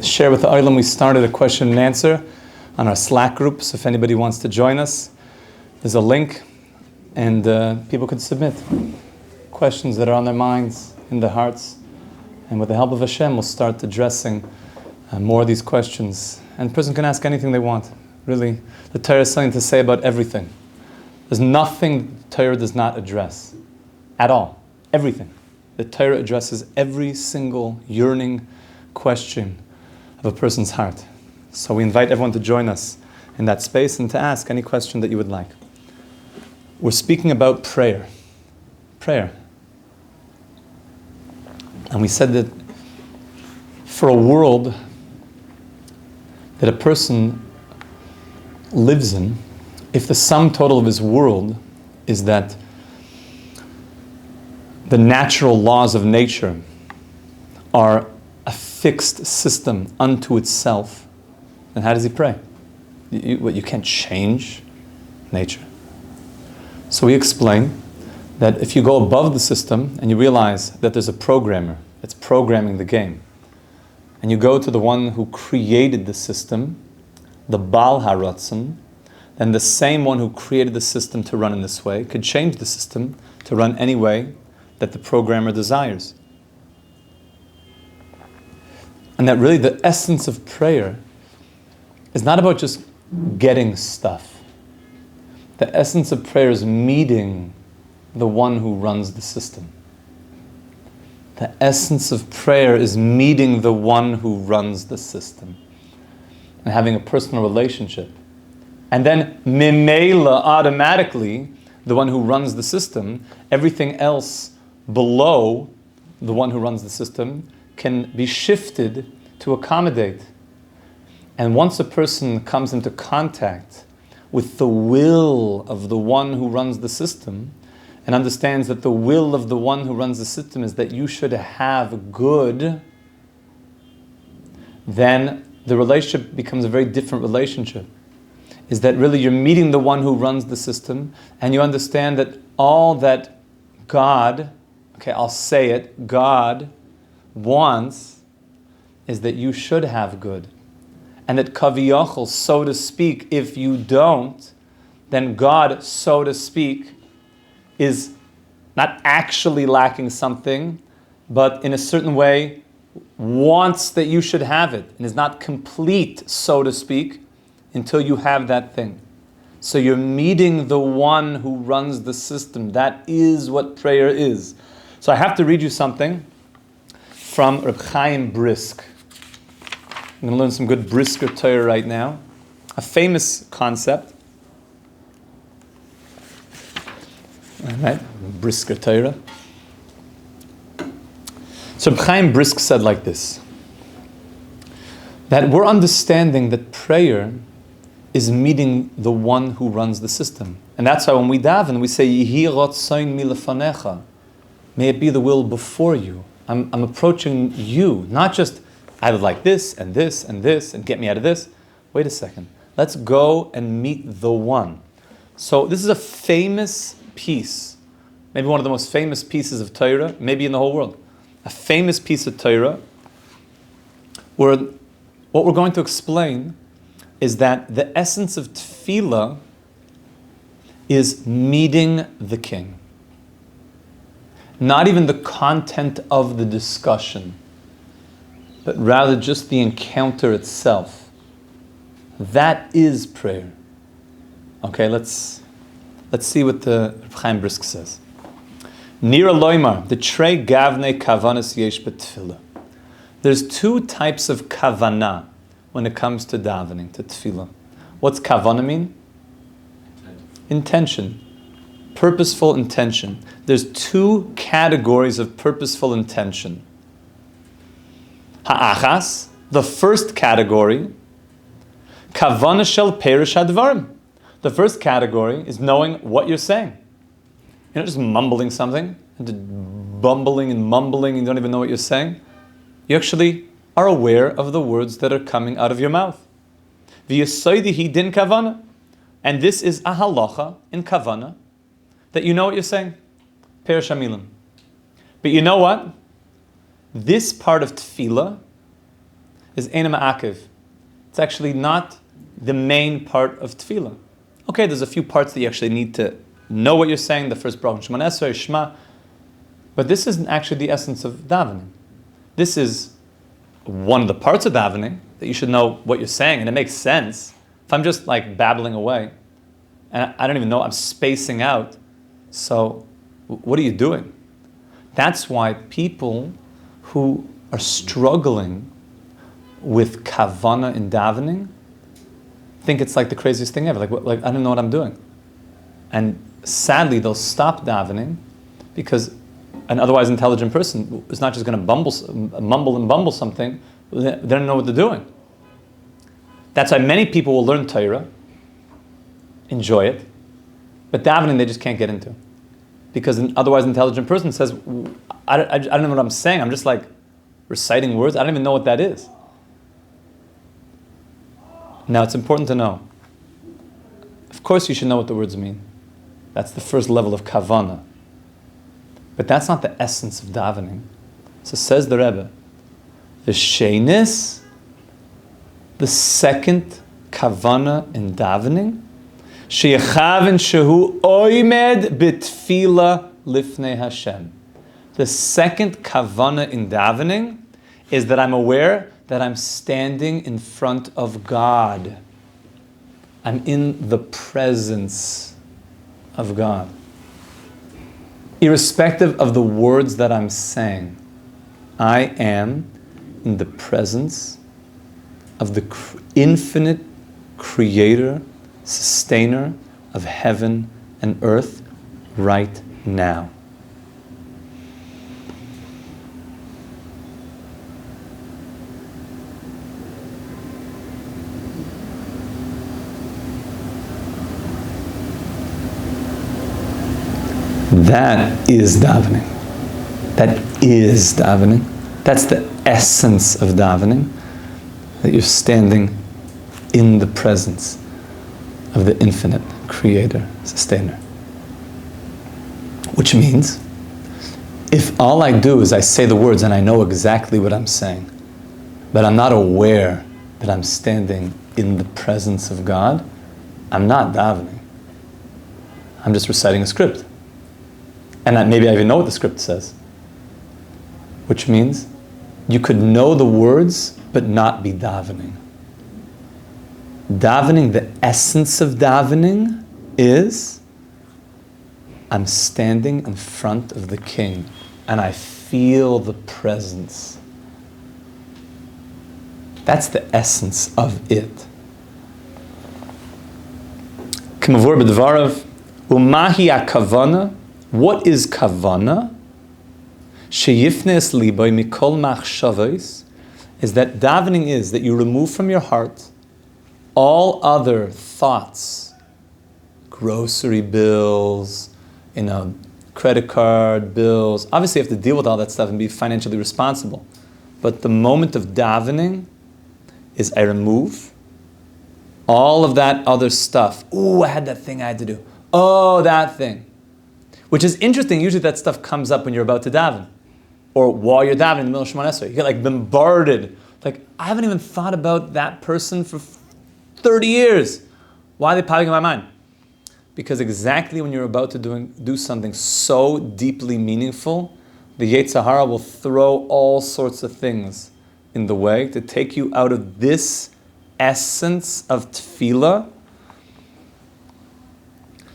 Share with the Olam, we started a question and answer on our Slack group, so if anybody wants to join us, there's a link, and people can submit questions that are on their minds, in their hearts, and with the help of Hashem, we'll start addressing more of these questions. And the person can ask anything they want. Really, the Torah has something to say about everything. There's nothing the Torah does not address, at all. Everything. The Torah addresses every single yearning question of a person's heart. So we invite everyone to join us in that space and to ask any question that you would like. We're speaking about prayer. Prayer. And we said that for a world that a person lives in, if the sum total of his world is that the natural laws of nature are a fixed system unto itself, then how does he pray? You can't change nature. So we explain that if you go above the system and you realize that there's a programmer that's programming the game, and you go to the one who created the system, the Baal HaRatzon, then the same one who created the system to run in this way could change the system to run any way that the programmer desires. And that really the essence of prayer is not about just getting stuff. The essence of prayer is meeting the one who runs the system. The essence of prayer is meeting the one who runs the system and having a personal relationship. And then mimela, automatically, the one who runs the system, everything else below the one who runs the system can be shifted to accommodate. And once a person comes into contact with the will of the one who runs the system and understands that the will of the one who runs the system is that you should have good, then the relationship becomes a very different relationship. Is that really you're meeting the one who runs the system and you understand that all that God, I'll say it, God wants is that you should have good. And that kaviyachol, so to speak, if you don't, then God, so to speak, is not actually lacking something, but in a certain way wants that you should have it, and is not complete, so to speak, until you have that thing. So you're meeting the one who runs the system. That is what prayer is. So I have to read you something from Reb Chaim Brisker. I'm going to learn some good Brisker Torah right now. A famous concept. All right, Brisker Torah. So Reb Chaim Brisker said like this, that we're understanding that prayer is meeting the one who runs the system. And that's why when we daven, we say, Yehi rotzain milefanecha. May it be the will before you. I'm approaching you, not just I would like this and this and this and get me out of this. Wait a second. Let's go and meet the one. So this is a famous piece, maybe one of the most famous pieces of Torah, maybe in the whole world. A famous piece of Torah where what we're going to explain is that the essence of Tefillah is meeting the king. Not even the content of the discussion, but rather just the encounter itself. That is prayer. Okay, let's see what the Chaim Brisker says. Nira loymar, the trei gavne kavanas yesh betfillah. There's two types of kavana when it comes to davening, to tefillah. What's kavana mean? Intention. Purposeful intention. There's two categories of purposeful intention. Ha'achas, the first category, kavana shel perish hadvarim. The first category is knowing what you're saying. You're not just mumbling something, and bumbling and mumbling, and you don't even know what you're saying. You actually are aware of the words that are coming out of your mouth. V'yesaydihi din kavana. And this is a halacha in kavana, that you know what you're saying. Perish hamilim. But you know what? This part of tefillah is Eina Ma'akiv. It's actually not the main part of Tefillah. Okay, there's a few parts that you actually need to know what you're saying, the first Brach, Shema Esrei, Shema, but this isn't actually the essence of davening. This is one of the parts of davening, that you should know what you're saying, and it makes sense. If I'm just like babbling away, and I don't even know, I'm spacing out, so what are you doing? That's why people who are struggling with kavana in davening think it's like the craziest thing ever. Like I don't know what I'm doing. And sadly, they'll stop davening because an otherwise intelligent person is not just going to mumble and bumble something. They don't know what they're doing. That's why many people will learn Torah, enjoy it, but davening they just can't get into. Because an otherwise intelligent person says, I don't know what I'm saying. I'm just like reciting words. I don't even know what that is. Now, it's important to know. Of course, you should know what the words mean. That's the first level of kavana. But that's not the essence of davening. So says the Rebbe, the shenis, the second kavana in davening, sheyechaven shehu oimed b'tefillah lifnei Hashem. The second kavana in davening is that I'm aware that I'm standing in front of God. I'm in the presence of God. Irrespective of the words that I'm saying, I am in the presence of the infinite creator, sustainer of heaven and earth right now. That is davening. That is davening. That's the essence of davening. That you're standing in the presence of the infinite creator, sustainer. Which means, if all I do is I say the words and I know exactly what I'm saying, but I'm not aware that I'm standing in the presence of God, I'm not davening. I'm just reciting a script. And maybe I even know what the script says. Which means you could know the words but not be davening. Davening, the essence of davening is I'm standing in front of the King and I feel the presence. That's the essence of it. K'mavur b'dvarav umahi kavana. What is kavana? Sheyifnes liboy mikol machshavos, is that davening is that you remove from your heart all other thoughts, grocery bills, credit card bills. Obviously, you have to deal with all that stuff and be financially responsible. But the moment of davening is I remove all of that other stuff. Ooh, I had that thing I had to do. Oh, that thing. Which is interesting. Usually that stuff comes up when you're about to daven. Or while you're davening in the middle of Shema Esrei. You get like bombarded. Like, I haven't even thought about that person for 30 years. Why are they popping in my mind? Because exactly when you're about to do something so deeply meaningful, the Yetzer Hara will throw all sorts of things in the way to take you out of this essence of tefillah.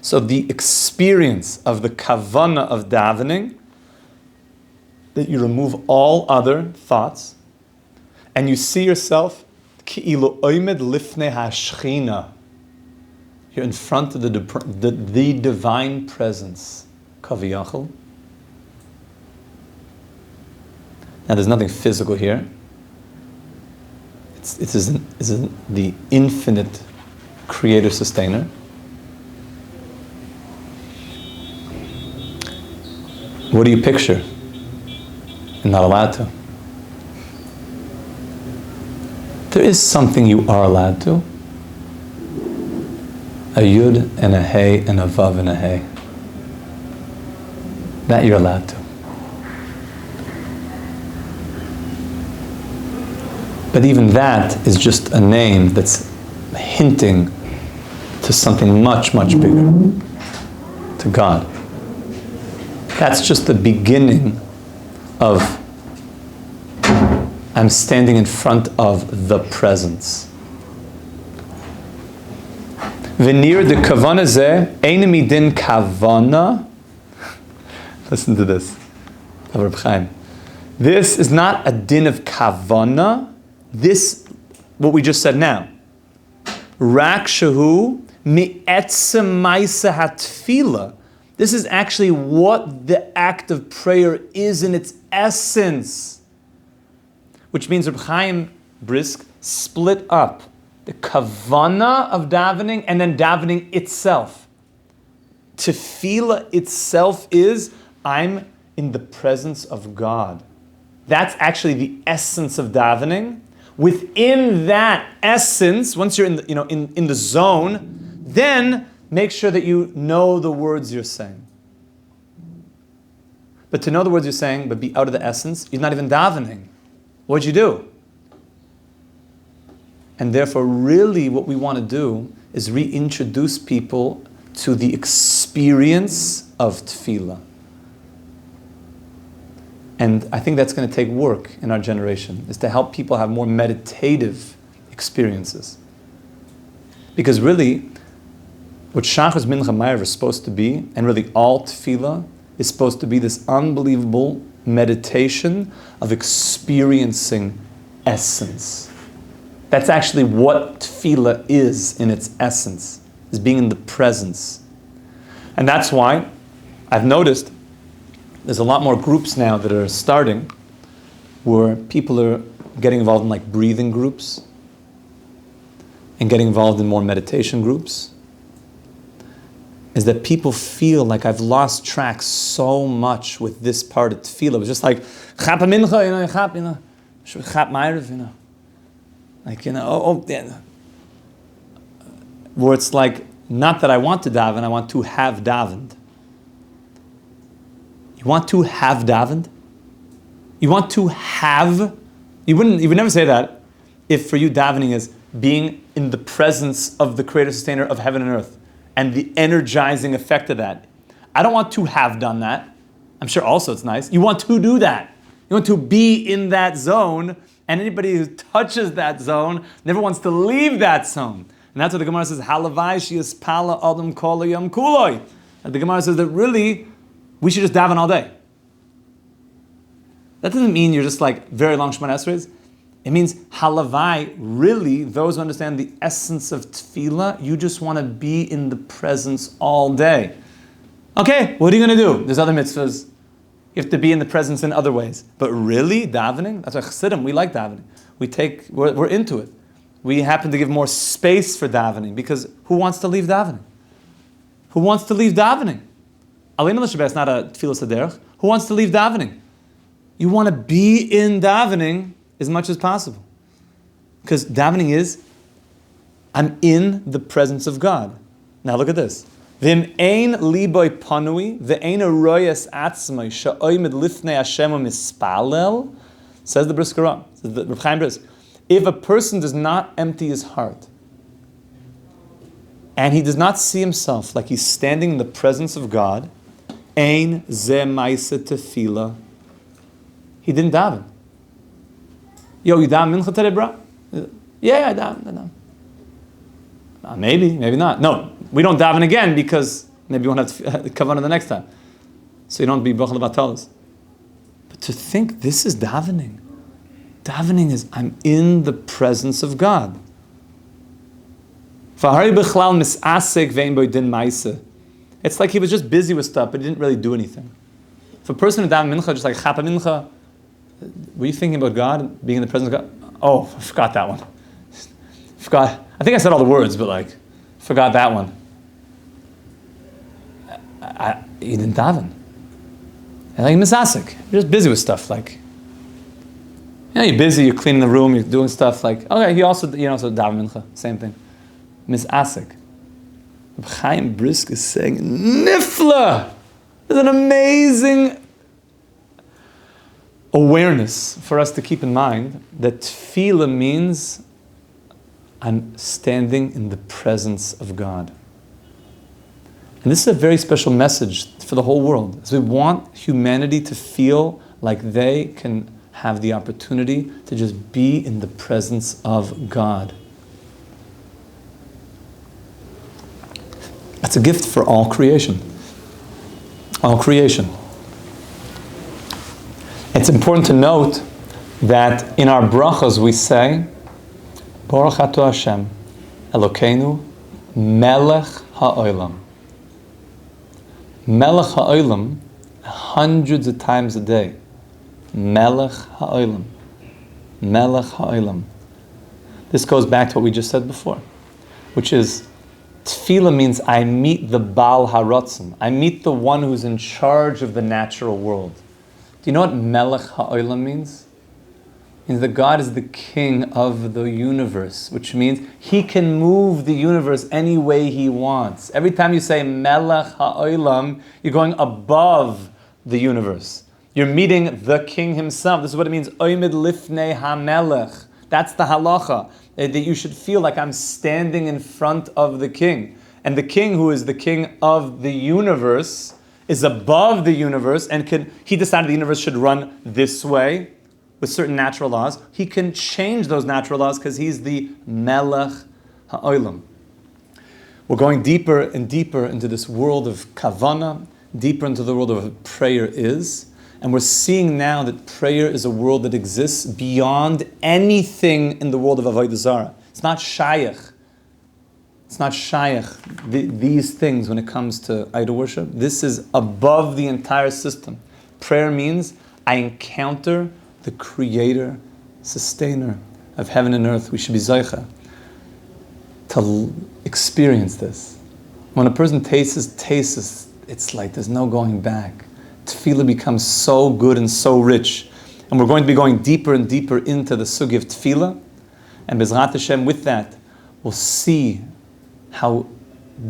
So the experience of the kavana of davening, that you remove all other thoughts, and you see yourself ki'ilu oimed lifnei hashchina. You're in front of the divine presence, kaviyachol. Now there's nothing physical here. It isn't the infinite creator sustainer. What do you picture? You're not allowed to. There is something you are allowed to. A yud and a hey and a vav and a hey. That you're allowed to. But even that is just a name that's hinting to something much, much bigger, to God. That's just the beginning of I'm standing in front of the presence. Venir de kavana ze enemy din kavana. Listen to this. This is not a din of kavana. This, what we just said now. Rak shehu mi'etzem ma'aseh hatfila. This is actually what the act of prayer is in its essence. Which means Reb Chaim Brisker split up the kavana of davening and then davening itself. Tefillah itself is, I'm in the presence of God. That's actually the essence of davening. Within that essence, once you're in the, in the zone, then make sure that you know the words you're saying. But to know the words you're saying, but be out of the essence, you're not even davening. What'd you do? And therefore, really what we want to do is reintroduce people to the experience of tefillah. And I think that's going to take work in our generation, is to help people have more meditative experiences. Because really, what Shachas Mincha Ma'ariv is supposed to be, and really all tefillah, is supposed to be this unbelievable meditation of experiencing essence. That's actually what tefillah is in its essence, is being in the presence. And that's why I've noticed there's a lot more groups now that are starting where people are getting involved in like breathing groups and getting involved in more meditation groups. Is that people feel like I've lost track so much with this part of tefillah. It was just like, chap mincha, chap ma'ariv, like, where it's like, not that I want to daven, I want to have davened. You want to have davened? You want to have, you would never say that if for you davening is being in the presence of the creator sustainer of heaven and earth and the energizing effect of that. I don't want to have done that. I'm sure also it's nice. You want to do that. You want to be in that zone, and anybody who touches that zone never wants to leave that zone. And that's what the Gemara says, Halavai shias pala adam kol yom kuloi. The Gemara says that really, we should just daven all day. That doesn't mean you're just like very long Shemona Esrei. It means halavai, really, those who understand the essence of tefillah, you just want to be in the presence all day. Okay, what are you going to do? There's other mitzvahs. You have to be in the presence in other ways. But really, davening? That's why Chassidim, we like davening. We're into it. We happen to give more space for davening, because who wants to leave davening? Who wants to leave davening? Alina l'Shabbat is not a tefillah saderech. Who wants to leave davening? You want to be in davening as much as possible. Because davening is, I'm in the presence of God. Now look at this. V'im ein liboy panui, v'ein aroyas atzmai, sha'oymid lifnei Hashem mispalel, says the Brisker, says the Reb Chaim Brisker. If a person does not empty his heart, and he does not see himself like he's standing in the presence of God, ein ze ma'aseh tefillah, he didn't daven. Yo, you daven mincha today, bro? Yeah, I daven. Maybe not. No, we don't daven again because maybe you won't have kavana the next time. So you don't be bracha levatalos. But to think this is davening. Davening is, I'm in the presence of God. It's like he was just busy with stuff, but he didn't really do anything. If a person who daven mincha, just like chapa mincha, were you thinking about God, being in the presence of God? Oh, I forgot that one. Forgot. I think I said all the words, but forgot that one. You didn't daven. And misasik. You're just busy with stuff. You're busy, you're cleaning the room, you're doing stuff okay, he also, so daven mincha, same thing. Misasik. Chaim Brisker is saying, Nifla! There's an amazing awareness for us to keep in mind that tefillah means I'm standing in the presence of God. And this is a very special message for the whole world, as we want humanity to feel like they can have the opportunity to just be in the presence of God. That's a gift for all creation. All creation. It's important to note that in our brachas we say, Baruch Ato Hashem, Elokeinu, Melech HaOlam. Melech HaOlam, hundreds of times a day. Melech HaOlam. Melech HaOlam. This goes back to what we just said before, which is, Tefillah means I meet the Baal HaRatzon. I meet the one who's in charge of the natural world. Do you know what Melech HaOlam means? It means that God is the king of the universe, which means he can move the universe any way he wants. Every time you say Melech HaOlam, you're going above the universe. You're meeting the king himself. This is what it means, Oimid Lifnei HaMelech. That's the halacha, that you should feel like I'm standing in front of the king. And the king, who is the king of the universe, is above the universe, and he decided the universe should run this way with certain natural laws. He can change those natural laws because he's the Melech HaOlam. We're going deeper and deeper into this world of kavana, deeper into the world of what prayer is. And we're seeing now that prayer is a world that exists beyond anything in the world of Avodah Zarah. It's not shaykh. It's not shaykh, these things when it comes to idol worship. This is above the entire system. Prayer means I encounter the creator, sustainer of heaven and earth. We should be zaycha to experience this. When a person tastes, it's like there's no going back. Tefillah becomes so good and so rich. And we're going to be going deeper and deeper into the sugi of tefillah. And Bezrat Hashem, with that, we'll see how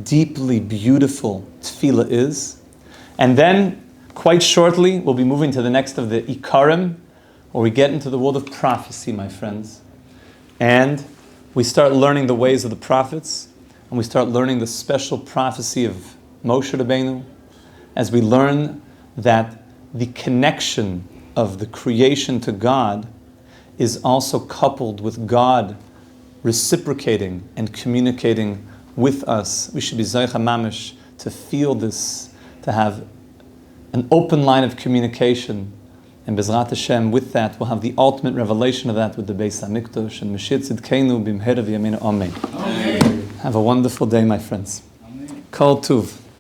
deeply beautiful tefillah is. And then, quite shortly, we'll be moving to the next of the Ikarim, where we get into the world of prophecy, my friends. And we start learning the ways of the prophets, and we start learning the special prophecy of Moshe Rabbeinu, as we learn that the connection of the creation to God is also coupled with God reciprocating and communicating with us. We should be Zaycha Mamish to feel this, to have an open line of communication. And Bezrat Hashem, with that, we'll have the ultimate revelation of that with the Beis HaMikdash and Mashiach Tzidkeinu b'mhera v'yameinu. Amen. Have a wonderful day, my friends. Amen. Kol Tuv.